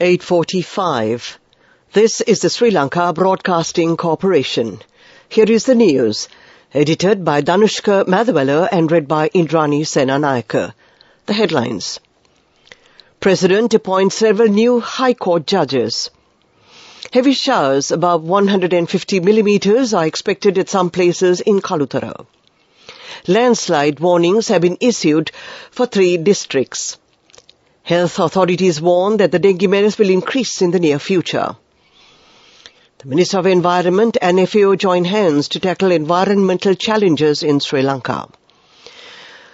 8:45. This is the Sri Lanka Broadcasting Corporation. Here is the news, edited by Danushka Madhawala and read by Indrani Senanayaka. The headlines. President appoints several new High Court judges. Heavy showers above 150 millimeters are expected at some places in Kalutara. Landslide warnings have been issued for 3 districts. Health authorities warn that the dengue menace will increase in the near future. The Minister of Environment and FAO join hands to tackle environmental challenges in Sri Lanka.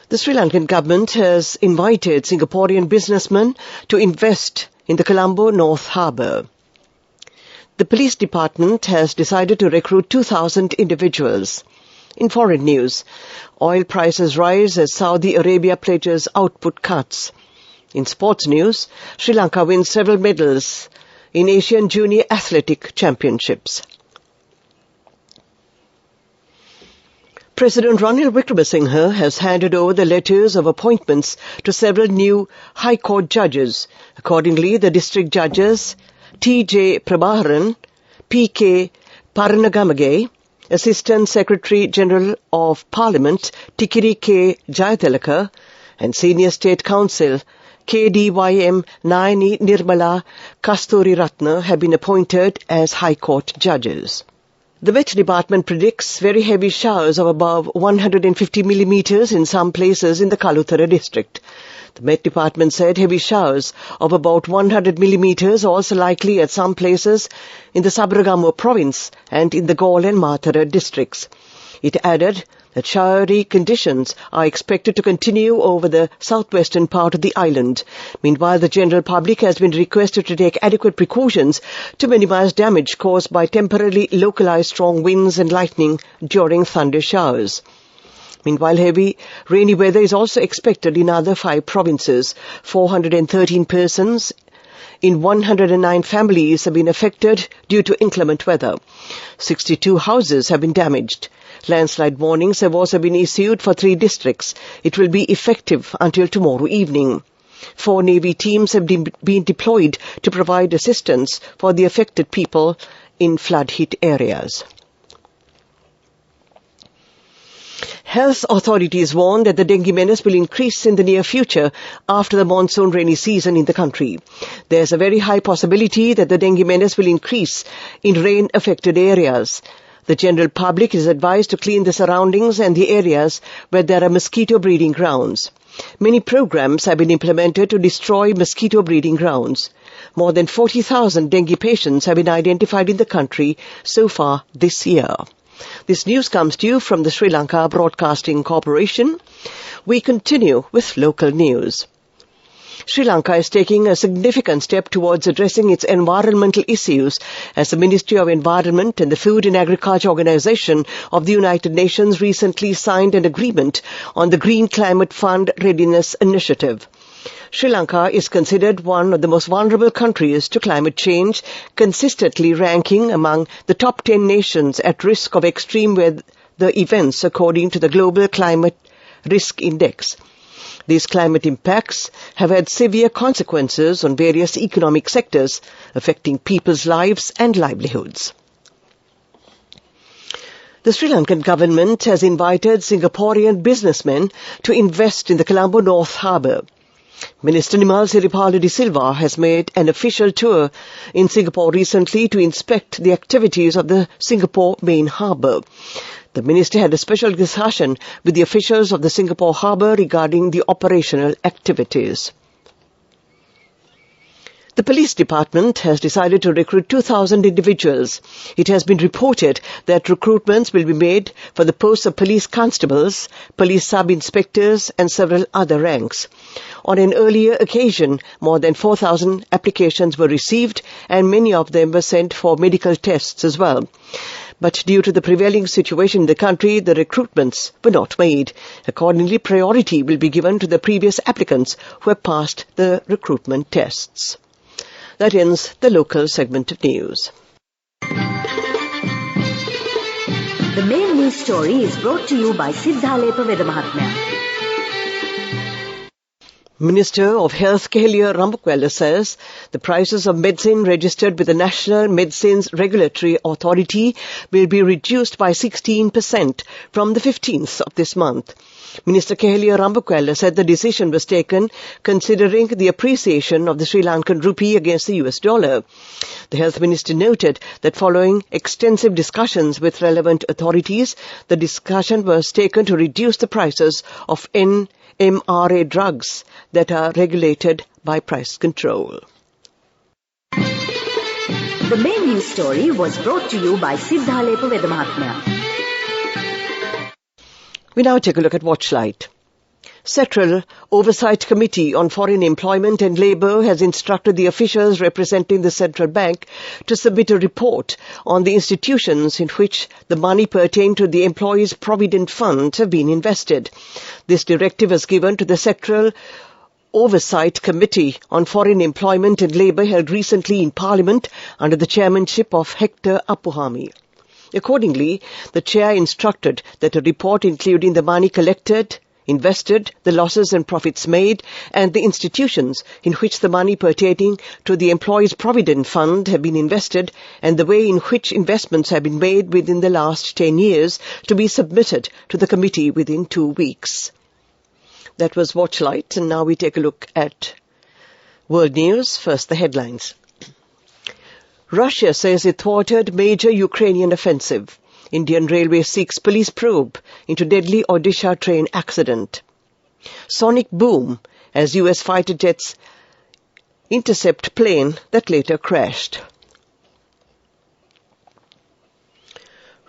The Sri Lankan government has invited Singaporean businessmen to invest in the Colombo North Harbour. The police department has decided to recruit 2,000 individuals. In foreign news, oil prices rise as Saudi Arabia pledges output cuts. In sports news, Sri Lanka wins several medals in Asian Junior Athletic Championships. President Ranil Wickremesinghe has handed over the letters of appointments to several new High Court judges. Accordingly, the district judges T.J. Prabharan, P.K. Paranagamage, Assistant Secretary General of Parliament Tikiri K. Jayatilaka, and Senior State Counsel KDYM Nayani Nirmala Kasturi Ratna have been appointed as High Court judges. The Met Department predicts very heavy showers of above 150 millimeters in some places in the Kalutara district. The Met Department said heavy showers of about 100 millimeters are also likely at some places in the Sabaragamuwa province and in the Galle and Matara districts. It added that showery conditions are expected to continue over the southwestern part of the island. Meanwhile, the general public has been requested to take adequate precautions to minimize damage caused by temporarily localized strong winds and lightning during thunder showers. Meanwhile, heavy rainy weather is also expected in other 5 provinces. 413 persons in 109 families have been affected due to inclement weather. 62 houses have been damaged. Landslide warnings have also been issued for 3 districts. It will be effective until tomorrow evening. 4 Navy teams have been deployed to provide assistance for the affected people in flood-hit areas. Health authorities warn that the dengue menace will increase in the near future after the monsoon rainy season in the country. There is a very high possibility that the dengue menace will increase in rain-affected areas. The general public is advised to clean the surroundings and the areas where there are mosquito breeding grounds. Many programs have been implemented to destroy mosquito breeding grounds. More than 40,000 dengue patients have been identified in the country so far this year. This news comes to you from the Sri Lanka Broadcasting Corporation. We continue with local news. Sri Lanka is taking a significant step towards addressing its environmental issues as the Ministry of Environment and the Food and Agriculture Organization of the United Nations recently signed an agreement on the Green Climate Fund Readiness Initiative. Sri Lanka is considered one of the most vulnerable countries to climate change, consistently ranking among the top 10 nations at risk of extreme weather events according to the Global Climate Risk Index. These climate impacts have had severe consequences on various economic sectors, affecting people's lives and livelihoods. The Sri Lankan government has invited Singaporean businessmen to invest in the Colombo North Harbour. Minister Nimal Siripala de Silva has made an official tour in Singapore recently to inspect the activities of the Singapore main harbour. The minister had a special discussion with the officials of the Singapore harbour regarding the operational activities. The police department has decided to recruit 2,000 individuals. It has been reported that recruitments will be made for the posts of police constables, police sub-inspectors and several other ranks. On an earlier occasion, more than 4,000 applications were received and many of them were sent for medical tests as well. But due to the prevailing situation in the country, the recruitments were not made. Accordingly, priority will be given to the previous applicants who have passed the recruitment tests. That ends the local segment of news. The main news story is brought to you by Siddhalepa Vedamahatmya. Minister of Health Kehelia Rambukwala says the prices of medicine registered with the National Medicines Regulatory Authority will be reduced by 16% from the 15th of this month. Minister Kehelia Rambukwala said the decision was taken considering the appreciation of the Sri Lankan rupee against the US dollar. The Health Minister noted that following extensive discussions with relevant authorities, the discussion was taken to reduce the prices of NMRA drugs that are regulated by price control. The main news story was brought to you by Siddhalepa Vedamahatmya. We now take a look at Watchlight. Central Oversight Committee on Foreign Employment and Labour has instructed the officials representing the central bank to submit a report on the institutions in which the money pertaining to the Employees' Provident Fund have been invested. This directive was given to the Central Oversight Committee on Foreign Employment and Labour held recently in Parliament under the chairmanship of Hector Apuhami. Accordingly, the chair instructed that a report including the money collected, invested, the losses and profits made, and the institutions in which the money pertaining to the Employees' Provident Fund have been invested and the way in which investments have been made within the last 10 years to be submitted to the committee within 2 weeks. That was Watchlight, and now we take a look at world news. First, the headlines. Russia says it thwarted major Ukrainian offensive. Indian Railway seeks police probe into deadly Odisha train accident. Sonic boom as US fighter jets intercept plane that later crashed.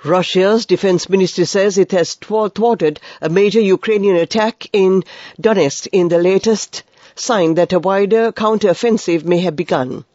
Russia's defense ministry says it has thwarted a major Ukrainian attack in Donetsk in the latest sign that a wider counter-offensive may have begun.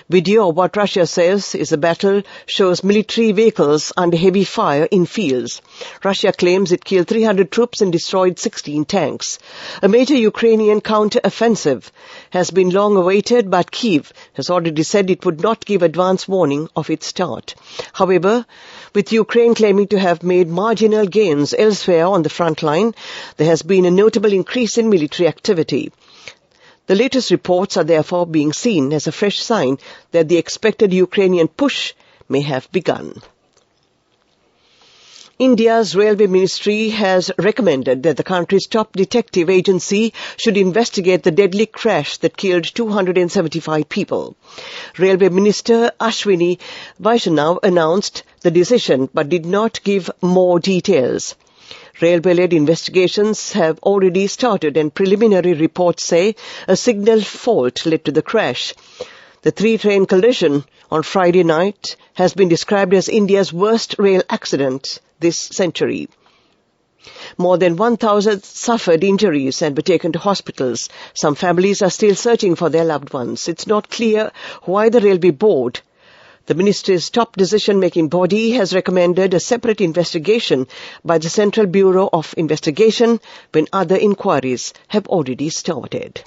Video of what Russia says is a battle shows military vehicles under heavy fire in fields. Russia claims it killed 300 troops and destroyed 16 tanks. A major Ukrainian counter-offensive has been long awaited, but Kyiv has already said it would not give advance warning of its start. However, with Ukraine claiming to have made marginal gains elsewhere on the front line, there has been a notable increase in military activity. The latest reports are therefore being seen as a fresh sign that the expected Ukrainian push may have begun. India's Railway Ministry has recommended that the country's top detective agency should investigate the deadly crash that killed 275 people. Railway Minister Ashwini Vaishnav announced the decision but did not give more details. Railway-led investigations have already started and preliminary reports say a signal fault led to the crash. The 3-train collision on Friday night has been described as India's worst rail accident this century. More than 1,000 suffered injuries and were taken to hospitals. Some families are still searching for their loved ones. It's not clear why the Railway Board, the ministry's top decision-making body, has recommended a separate investigation by the Central Bureau of Investigation when other inquiries have already started.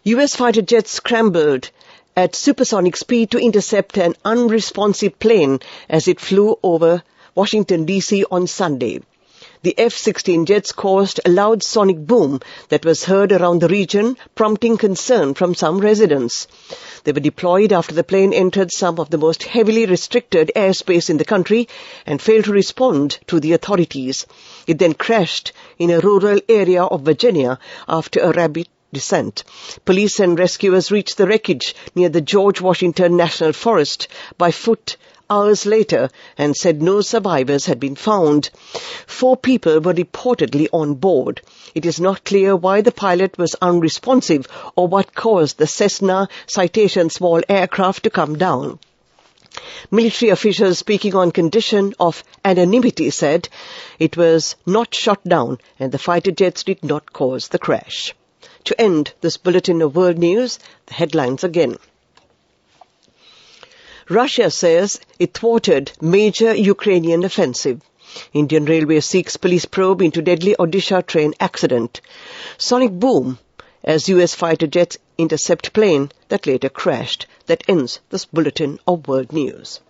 US fighter jets scrambled at supersonic speed to intercept an unresponsive plane as it flew over Washington, D.C. on Sunday. The F-16 jets caused a loud sonic boom that was heard around the region, prompting concern from some residents. They were deployed after the plane entered some of the most heavily restricted airspace in the country and failed to respond to the authorities. It then crashed in a rural area of Virginia after a rapid descent. Police and rescuers reached the wreckage near the George Washington National Forest by foot hours later and said no survivors had been found. 4 people were reportedly on board. It is not clear why the pilot was unresponsive or what caused the Cessna Citation small aircraft to come down. Military officials speaking on condition of anonymity said it was not shot down and the fighter jets did not cause the crash. To end this bulletin of world news, the headlines again. Russia says it thwarted major Ukrainian offensive. Indian Railway seeks police probe into deadly Odisha train accident. Sonic boom as US fighter jets intercept plane that later crashed. That ends this bulletin of world news.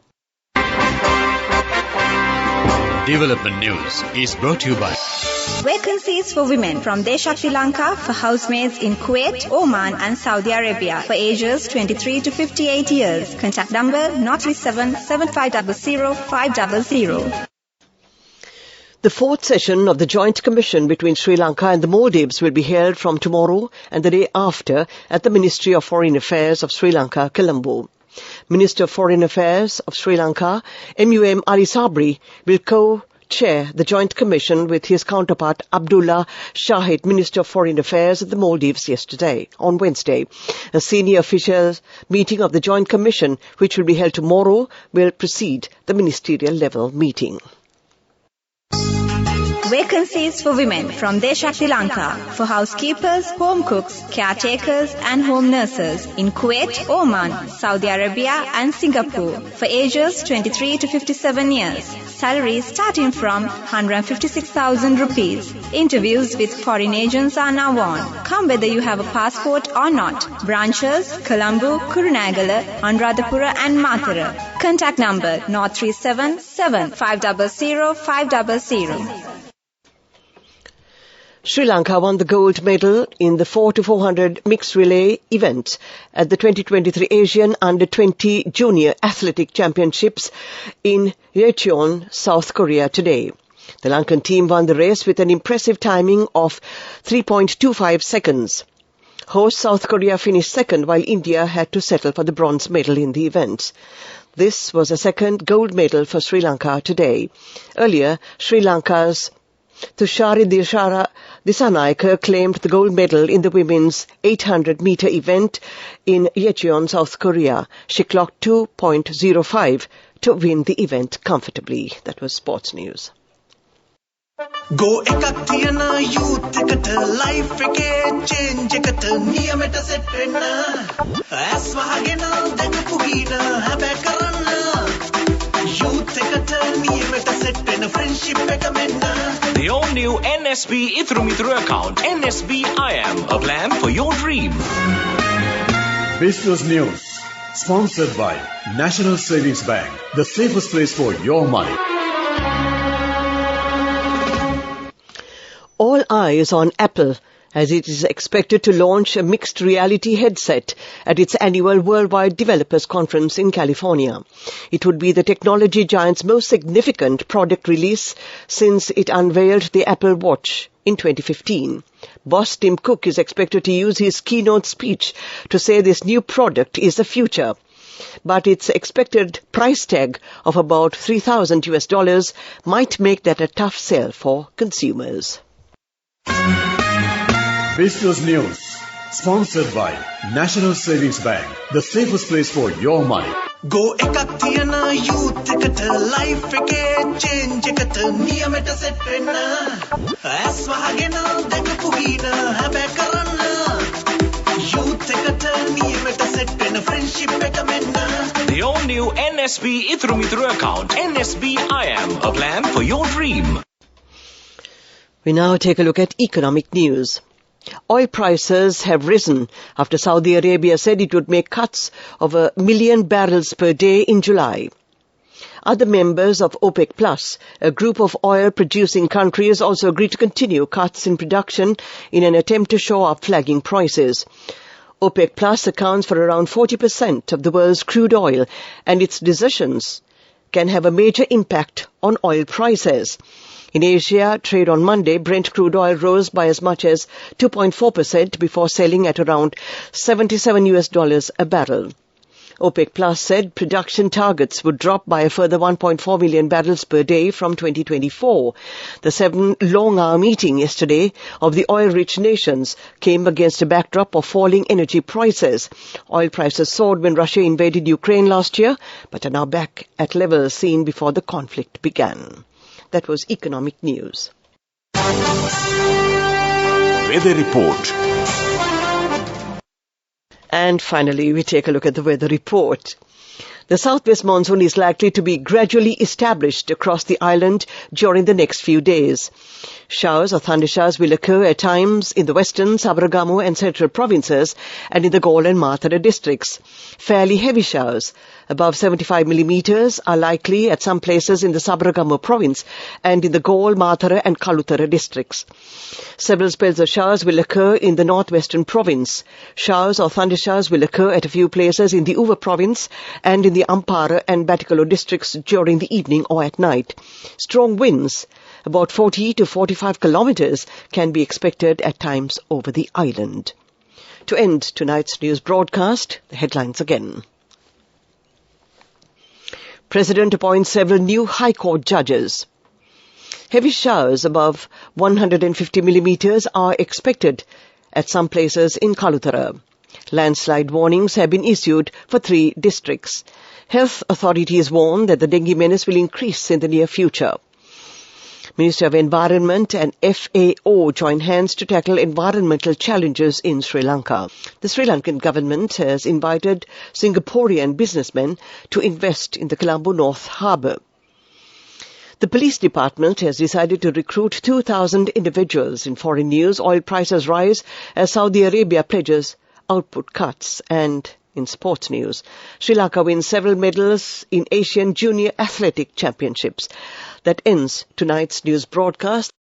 Development News is brought to you by Vacancies for women from Deshakti Lanka for housemaids in Kuwait, Oman and Saudi Arabia for ages 23 to 58 years. Contact number 037 7500 500. The fourth session of the Joint Commission between Sri Lanka and the Maldives will be held from tomorrow and the day after at the Ministry of Foreign Affairs of Sri Lanka, Colombo. Minister of Foreign Affairs of Sri Lanka, MUM Ali Sabri, will co-chair the Joint Commission with his counterpart Abdullah Shahid, Minister of Foreign Affairs of the Maldives on Wednesday. A senior officials meeting of the Joint Commission, which will be held tomorrow, will precede the ministerial level meeting. Vacancies for women from Deshakti Lanka for housekeepers, home cooks, caretakers and home nurses in Kuwait, Oman, Saudi Arabia and Singapore for ages 23 to 57 years. Salaries starting from 156,000 rupees. Interviews with foreign agents are now on. Come whether you have a passport or not. Branches, Colombo, Kurunagala, Anuradhapura and Matara. Contact number 037 500 500. Sri Lanka won the gold medal in the 4x400 mixed relay event at the 2023 Asian Under-20 Junior Athletic Championships in Yecheon, South Korea today. The Lankan team won the race with an impressive timing of 3.25 seconds. Host South Korea finished second while India had to settle for the bronze medal in the event. This was a second gold medal for Sri Lanka today. Earlier, Sri Lanka's Tushari Dissanayake claimed the gold medal in the women's 800-meter event in Yecheon, South Korea. She clocked 2.05 to win the event comfortably. That was sports news. Go ekak thiyana youth eකට life එකේ change එකට නියමෙට set වෙන්න ඇස් වහගෙන දැකපු ගීන හැබැ කරන්න youth එකට නියමෙට set වෙන friendship එක මෙන්න. The all-new NSB Ithru Mithru account, NSB IM, a plan for your dream. Business News, sponsored by National Savings Bank, the safest place for your money. All eyes on Apple as it is expected to launch a mixed reality headset at its annual Worldwide Developers Conference in California. It would be the technology giant's most significant product release since it unveiled the Apple Watch in 2015. Boss Tim Cook is expected to use his keynote speech to say this new product is the future. But its expected price tag of about $3,000 might make that a tough sell for consumers. Business News, sponsored by National Savings Bank, the safest place for your money. Go ekak thiyana youth එකට life එකේ change එකට නියමෙට set වෙන්න ඇස් වහගෙන දැකපු ගීන හැබැ කරන්න youth එකට නියමෙට set වෙන friendship එක මෙන්න. The all-new NSB Ithru Mithru account, NSB IM, a plan for your dream. We now take a look at economic news. Oil prices have risen after Saudi Arabia said it would make cuts of 1 million barrels per day in July. Other members of OPEC Plus, a group of oil-producing countries, also agreed to continue cuts in production in an attempt to shore up flagging prices. OPEC Plus accounts for around 40% of the world's crude oil, and its decisions can have a major impact on oil prices. In Asia, trade on Monday, Brent crude oil rose by as much as 2.4% before selling at around $77 a barrel. OPEC Plus said production targets would drop by a further 1.4 million barrels per day from 2024. The 7-long-hour meeting yesterday of the oil-rich nations came against a backdrop of falling energy prices. Oil prices soared when Russia invaded Ukraine last year, but are now back at levels seen before the conflict began. That was economic news. Weather report. And finally, we take a look at the weather report. The southwest monsoon is likely to be gradually established across the island during the next few days. Showers or thundershowers will occur at times in the western, Sabaragamu and central provinces and in the Galle and Mathura districts. Fairly heavy showers, above 75 millimeters, are likely at some places in the Sabaragamu province and in the Galle, Mathura and Kalutara districts. Several spells of showers will occur in the northwestern province. Showers or thundershowers will occur at a few places in the Uva province and in the Ampara and Batikalo districts during the evening or at night. Strong winds, about 40 to 45 kilometers, can be expected at times over the island. To end tonight's news broadcast, the headlines again. President appoints several new High Court judges. Heavy showers above 150 millimeters are expected at some places in Kalutara. Landslide warnings have been issued for 3 districts. Health authorities warn that the dengue menace will increase in the near future. Ministry of Environment and FAO join hands to tackle environmental challenges in Sri Lanka. The Sri Lankan government has invited Singaporean businessmen to invest in the Colombo North Harbour. The police department has decided to recruit 2,000 individuals. In foreign news, oil prices rise as Saudi Arabia pledges output cuts. And in sports news, Sri Lanka wins several medals in Asian Junior Athletic Championships. That ends tonight's news broadcast.